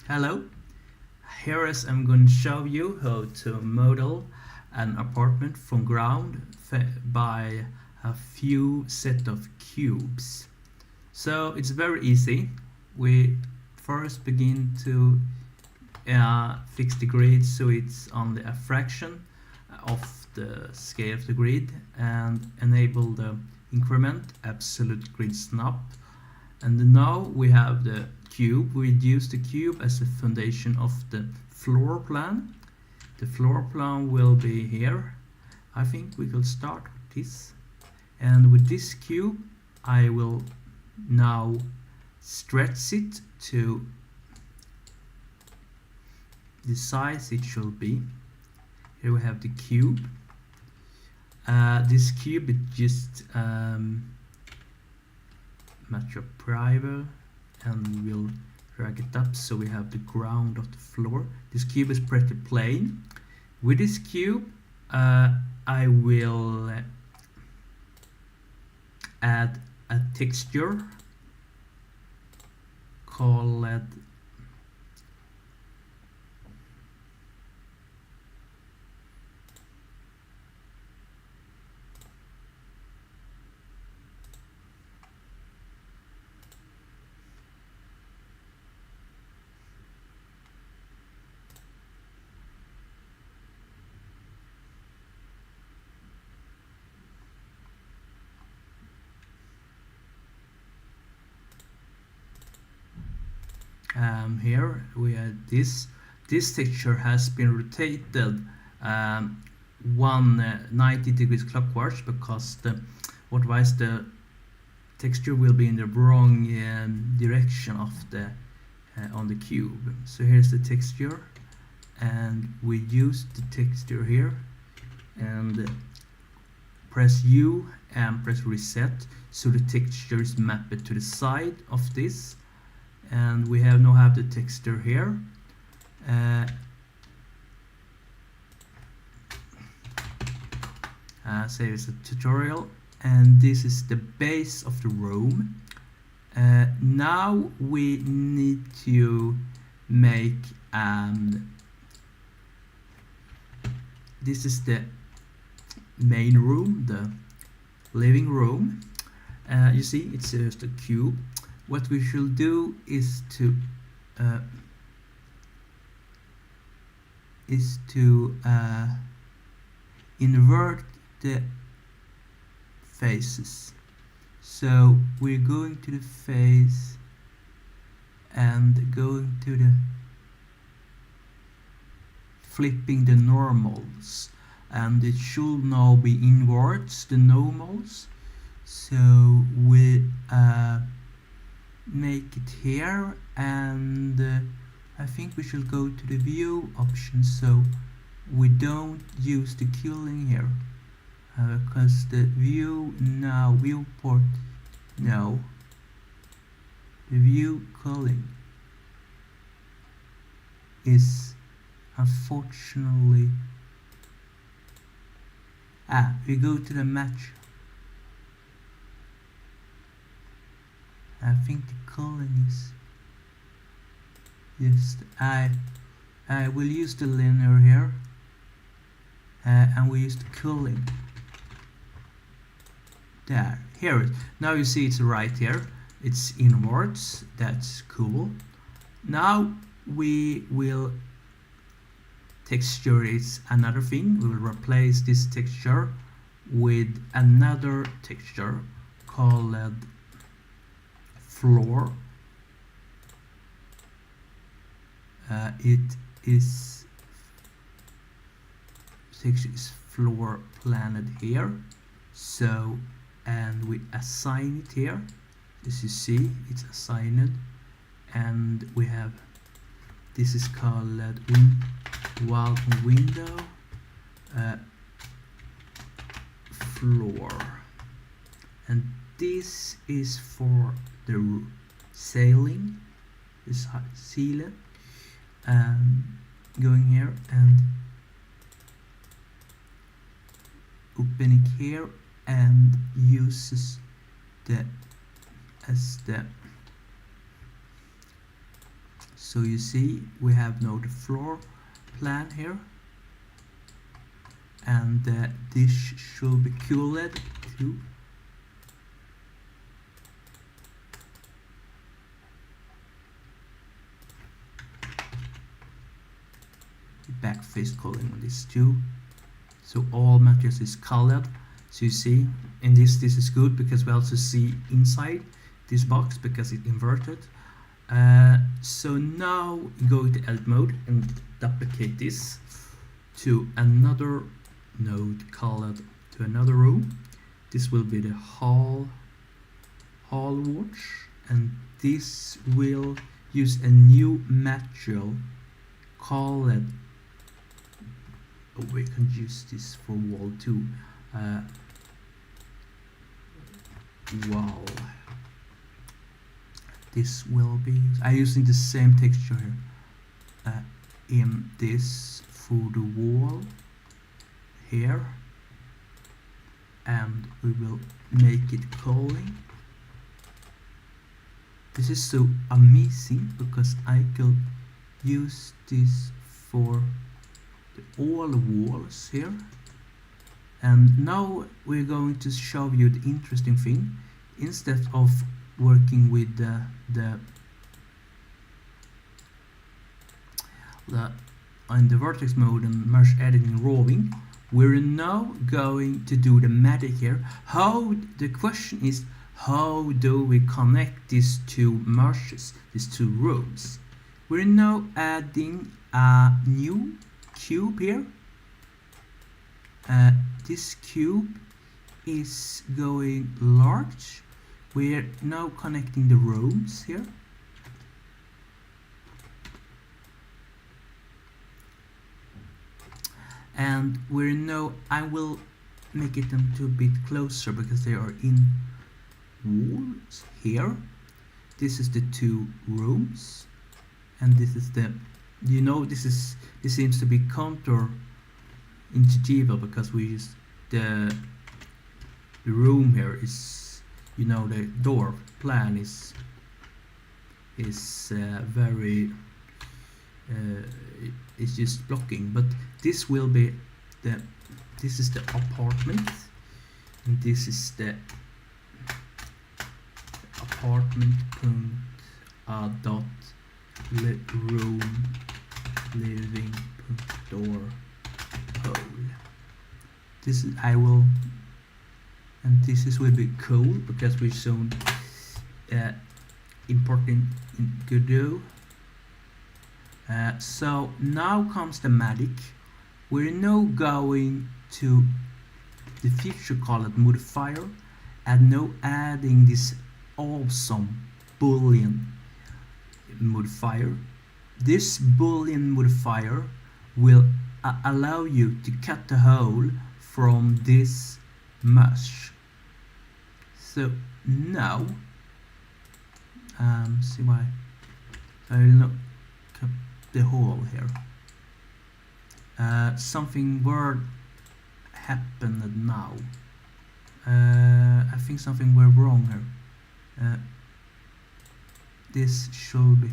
Hello, here is I'm going to show you how to model an apartment from ground by a few set of cubes. So it's very easy. We first begin to fix the grid so it's only a fraction of the scale of the grid and enable the increment absolute grid snap. And now we have the cube. We use the cube as the foundation of the floor plan. The floor plan will be here. I think we could start with this. And with this cube, I will now stretch it to the size it should be. Here we have the cube. This cube is just match up prior, and we'll drag it up so we have the ground of the floor. This cube is pretty plain. With this cube I will add a texture called here we have this texture has been rotated 190 degrees clockwise because otherwise the texture will be in the wrong direction of the on the cube. So here's the texture, and we use the texture here and press U and press reset so the texture is mapped to the side of this. And we now have the texture here. Save as a tutorial, and this is the base of the room. Now we need to make this is the main room, the living room. You see, it's just a cube. What we should do is to invert the faces. So we're going to the face and going to the flipping the normals, and it should now be inwards, the normals. So we make it here, and I think we should go to the view option so we don't use the culling here because the viewport now the view culling is unfortunately we go to the match. I think the culling is just I will use the linear here and we use the culling there. Here now you see it's right here, it's inwards. That's cool. Now we will texture is another thing. We will replace this texture with another texture called floor. It is texture is floor planet here. So, and we assign it here. As you see, it's assigned, and we have this is called welcome window floor, and this is for the ceiling, this ceiling, going here and opening here and uses the as the So you see we have now the floor plan here, and this should be cooled too. Backface coloring on this too, so all materials is colored. So you see in this is good because we also see inside this box because it's inverted. So now go to edit mode and duplicate this to another node colored to another row. This will be the hall watch, and this will use a new material called, oh, we can use this for wall too. Wall. This will be, I'm using the same texture here in this for the wall here, and we will make it calling. This is so amazing because I could use this for all walls here. And now we're going to show you the interesting thing. Instead of working with on the vertex mode and merge editing drawing, we're now going to do the magic here. The question is, how do we connect these two meshes, these two rows? We're now adding a new cube here. This cube is going large. We're now connecting the rows here. And we're now, I will make it them to a bit closer because they are in walls here. This is the two rooms, and this is the, you know, this seems to be counter intuitive because we use the room here is, you know, the door plan is very it's just blocking, but this will be this is the apartment, and this is the apartment dot room living door hole. This is, I will, and this is will be cool because we've shown importing in Godot. So now comes the magic. We're now going to the feature called modifier, and now adding this awesome boolean modifier. This boolean modifier will allow you to cut the hole from this mesh. So now see why I will not cut the hole here. Something weird happened now. I think something went wrong here. This should be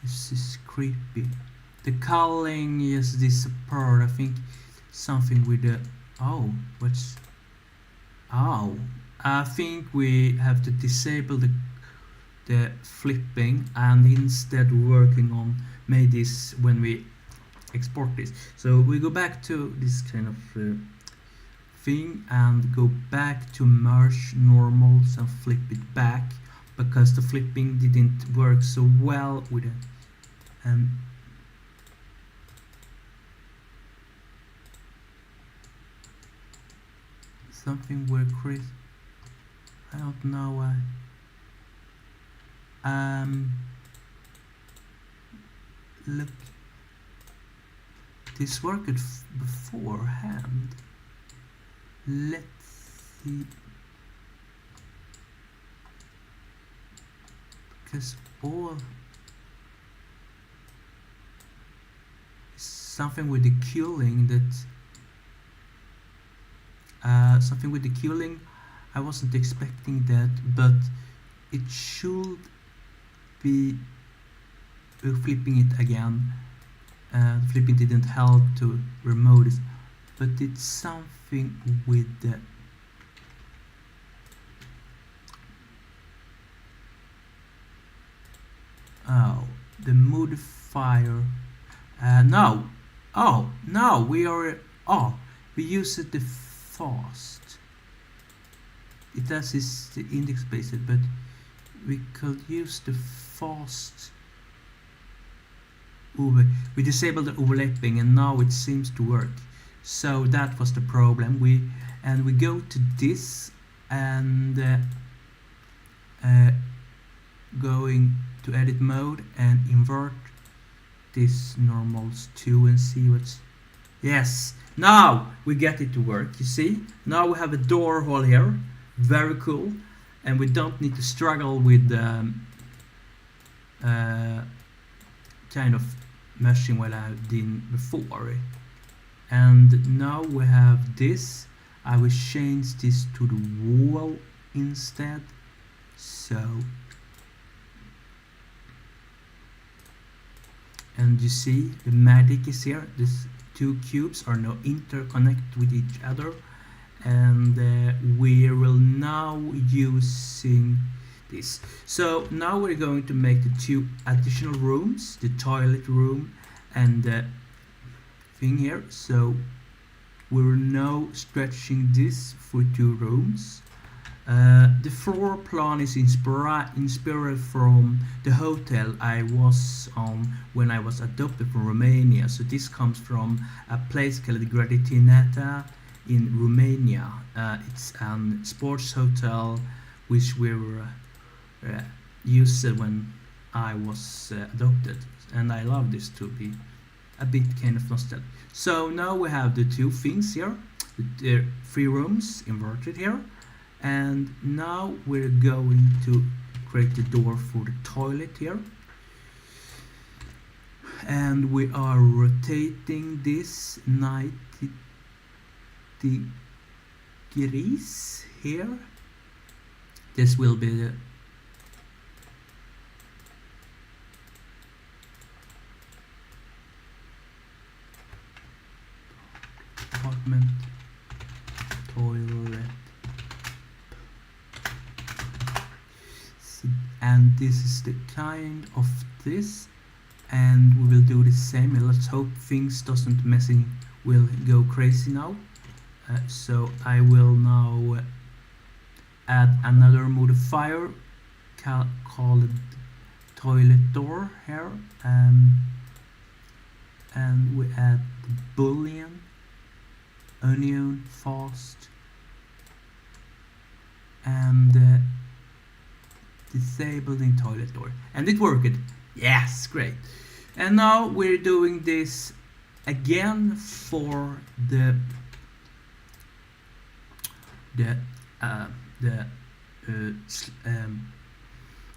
this is creepy. The culling is disappeared. I think something with the I think we have to disable the flipping and instead working on made this when we export this. So we go back to this kind of thing and go back to merge normals and flip it back because the flipping didn't work so well with it. Something were crazy. I don't know why. Look, this worked beforehand. Let's see, because all something with the killing that something with the cooling. I wasn't expecting that, but it should be flipping it again. Flipping didn't help to remove this, but it's something with the the modifier. No. Oh, no, we are. Oh, we use it the fast. It does is the index based, but we could use the fast. We disabled the overlapping, and now it seems to work. So that was the problem. We go to this and going to edit mode and invert this normals to and see what's. Yes, now we get it to work. You see, now we have a door hole here, very cool, and we don't need to struggle with kind of meshing what I did before. And now we have this. I will change this to the wall instead. So, and you see the magic is here. These two cubes are now interconnected with each other, and we will now using this. So now we're going to make the two additional rooms, the toilet room and the thing here. So we're now stretching this for 2 rooms. The floor plan is inspired from the hotel I was on when I was adopted from Romania. So this comes from a place called Graditinata in Romania. It's a sports hotel which we were used when I was adopted, and I love this to be a bit kind of nostalgic. So now we have the 2 things here, the 3 rooms inverted here, and now we're going to create the door for the toilet here, and we are rotating this 90 degrees here. This will be the apartment toilet, and this is the kind of this, and we will do the same. Let's hope things doesn't will go crazy now. So I will now add another modifier called toilet door here, and we add the boolean onion fast and disabling toilet door, and it worked. Yes, great. And now we're doing this again for the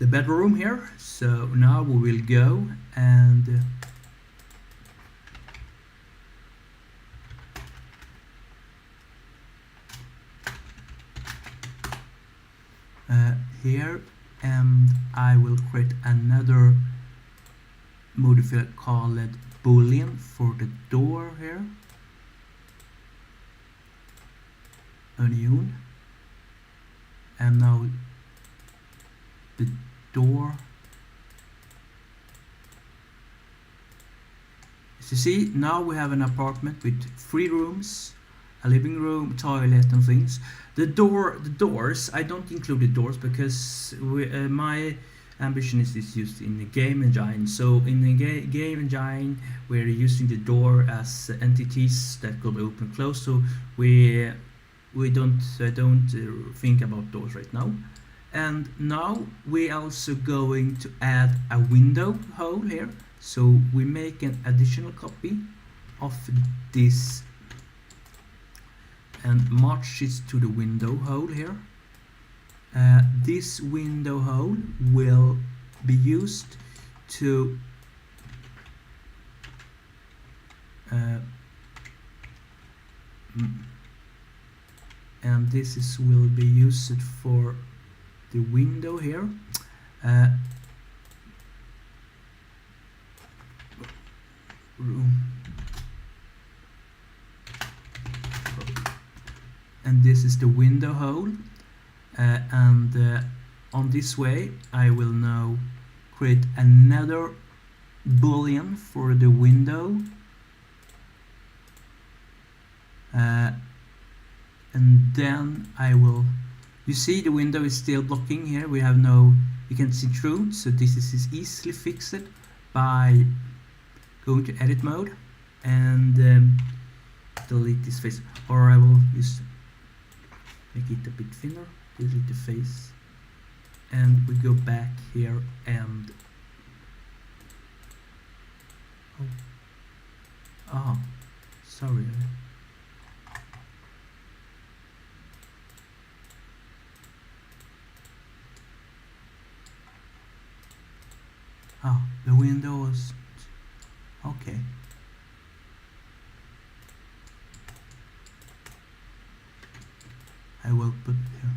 bedroom here. So now we will go and here, and I will create another modifier called boolean for the door here, onion, and now the door. As you see, now we have an apartment with 3 rooms, a living room, toilet and things. The doors, I don't include the doors because my ambition is used in the game engine. So in the game engine, we're using the door as entities that could open and close. So we don't think about doors right now. And now we're also going to add a window hole here. So we make an additional copy of this and match it to the window hole here. This window hole will be used to and this is will be used for the window here. Room. And this is the window hole, and on this way I will now create another boolean for the window, and then I will, you see the window is still blocking here, we have no, you can see through, so this is easily fixed by going to edit mode and delete this face, or I will just make it a bit thinner, delete the face, and we go back here and sorry. The window was okay. I will put here,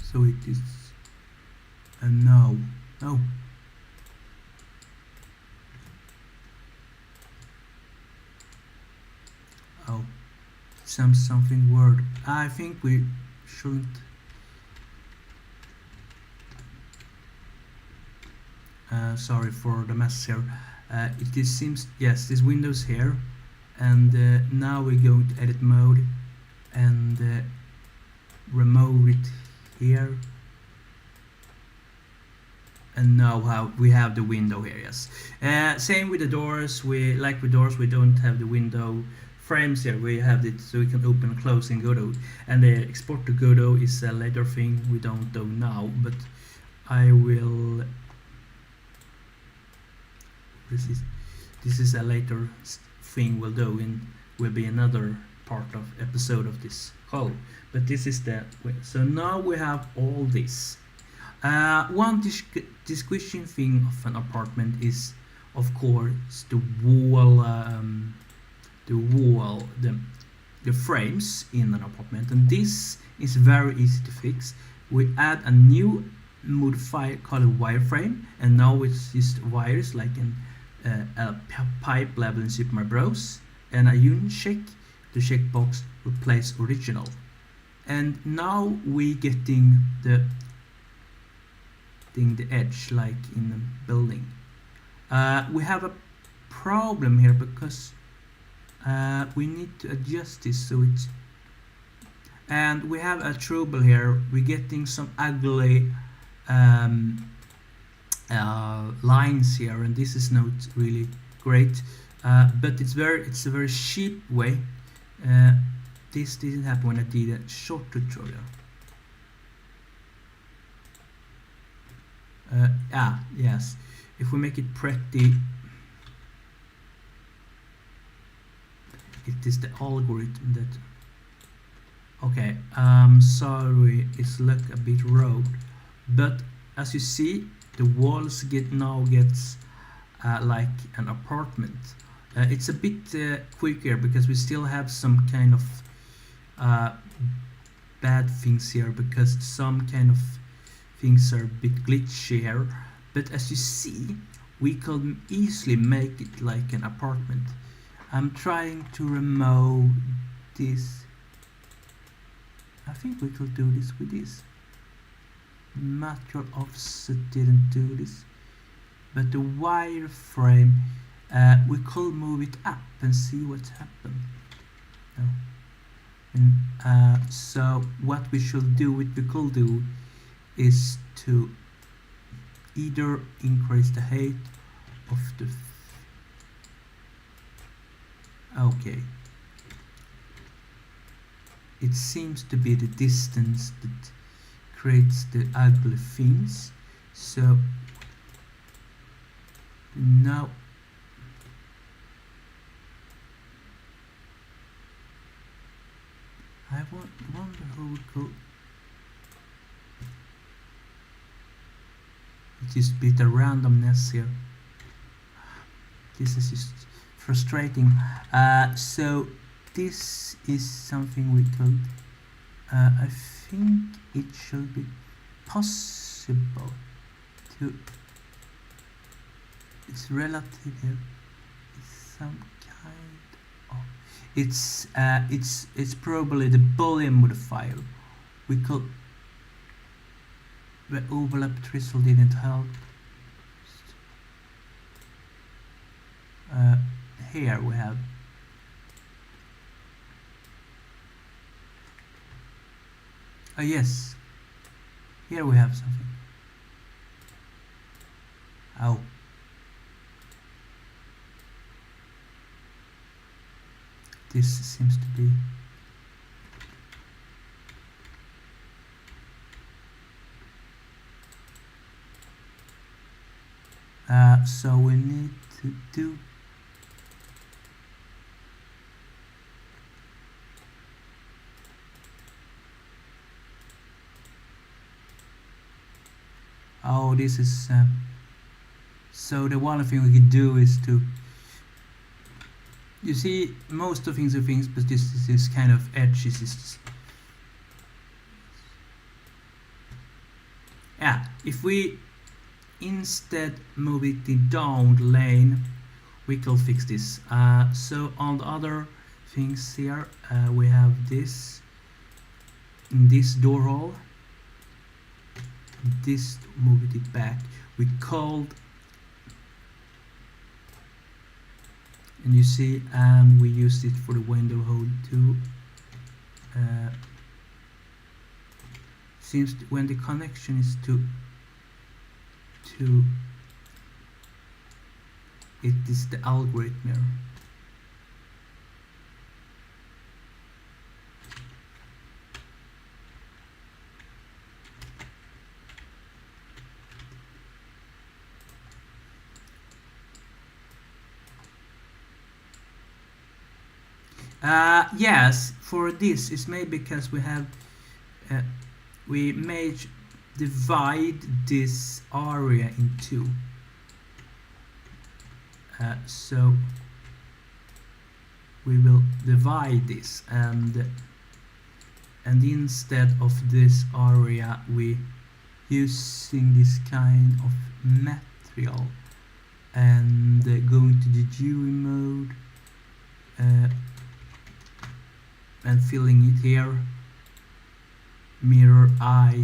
so it is no. Oh, something weird. I think we shouldn't. Sorry for the mess here. It seems, yes, this window's here, and now we're going to edit mode and remove it here, and now we have the window here. Yes, same with the doors. Like with doors, we don't have the window frames here. We have it so we can open and close in Godot, and the export to Godot is a later thing we don't do now, but I will. This is a later thing we'll do, and will be another part of episode of this code. But this is the way. So now we have all this. One distinguishing thing of an apartment is, of course, the frames in an apartment, and this is very easy to fix. We add a new modifier called wireframe, and now it's just wires like in a pipe level in Super Mario Bros. And a unit check, the checkbox replace original, and now we getting the edge like in the building. We have a problem here because we need to adjust this so it's, and we have a trouble here. We're getting some ugly lines here, and this is not really great, but it's a very cheap way. This didn't happen when I did a short tutorial. Yes, if we make it pretty, it is the algorithm that, okay, sorry, it's look a bit rough, but as you see, the walls gets like an apartment. It's a bit quicker because we still have some kind of bad things here, because some kind of things are a bit glitchy here. But as you see, we can easily make it like an apartment. I'm trying to remove this. I think we could do this with this. Material offset didn't do this, but the wireframe, we could move it up and see what's happened. No. And so what we should do, what we could do, is to either increase the height of the okay, it seems to be the distance that creates the ugly things. So now I wonder how we could. It's just a bit of randomness here. This is just frustrating. So this is something we could, I think it should be possible to, it's relative here, it's some kind of, it's probably the boolean modifier. We could, the overlapped result didn't help. Here we have yes, here we have something. Oh, this seems to be so we need to do this is so the one thing we could do is to, you see, most of things are things, but this kind of edge is just, yeah, if we instead move it in down the lane, we can fix this. So on the other things here, we have this in this door hole, this moved it back, we called, and you see, and we used it for the window hole too. Seems when the connection is to it is the algorithm here. Yes, for this is maybe because we have we may divide this area in two. So we will divide this, and instead of this area we using this kind of material and going to the GUI mode and filling it here, mirror eye,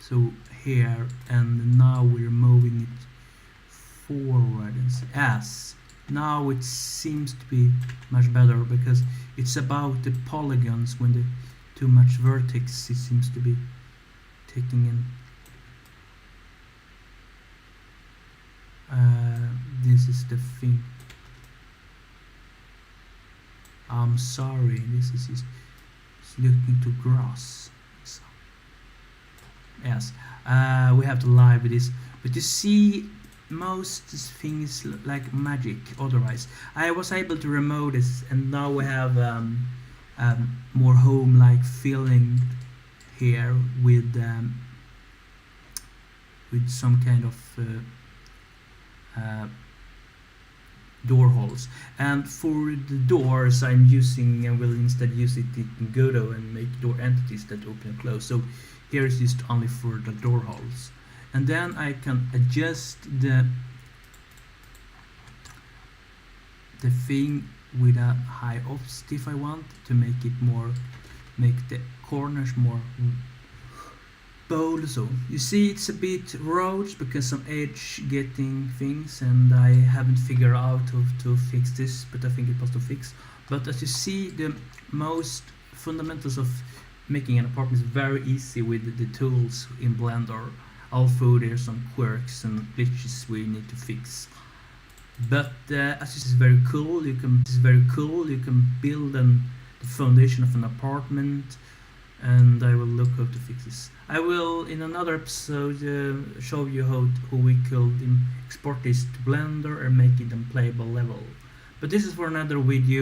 so here, and now we're moving it forward, and yes, now it seems to be much better because it's about the polygons. When the too much vertex, it seems to be taking in. This is the thing. I'm sorry, this is just looking to grass. So, yes, we have to lie with this, but you see, most things like magic. Otherwise, I was able to remove this, and now we have more home-like feeling here with some kind of door holes. And for the doors, I'm using, and will instead use it in Godot and make door entities that open and close. So here is just only for the door holes, and then I can adjust the thing with a high offset if I want to make it more, make the corners more bold. So you see, it's a bit rough because some edge getting things, and I haven't figured out how to fix this, but I think it was to fix. But as you see, the most fundamentals of making an apartment is very easy with the tools in Blender, although there's some quirks and glitches we need to fix. But as this is very cool, you can build the foundation of an apartment, and I will look how to fix this. I will in another episode show you how we could export this to Blender and make it a playable level. But this is for another video.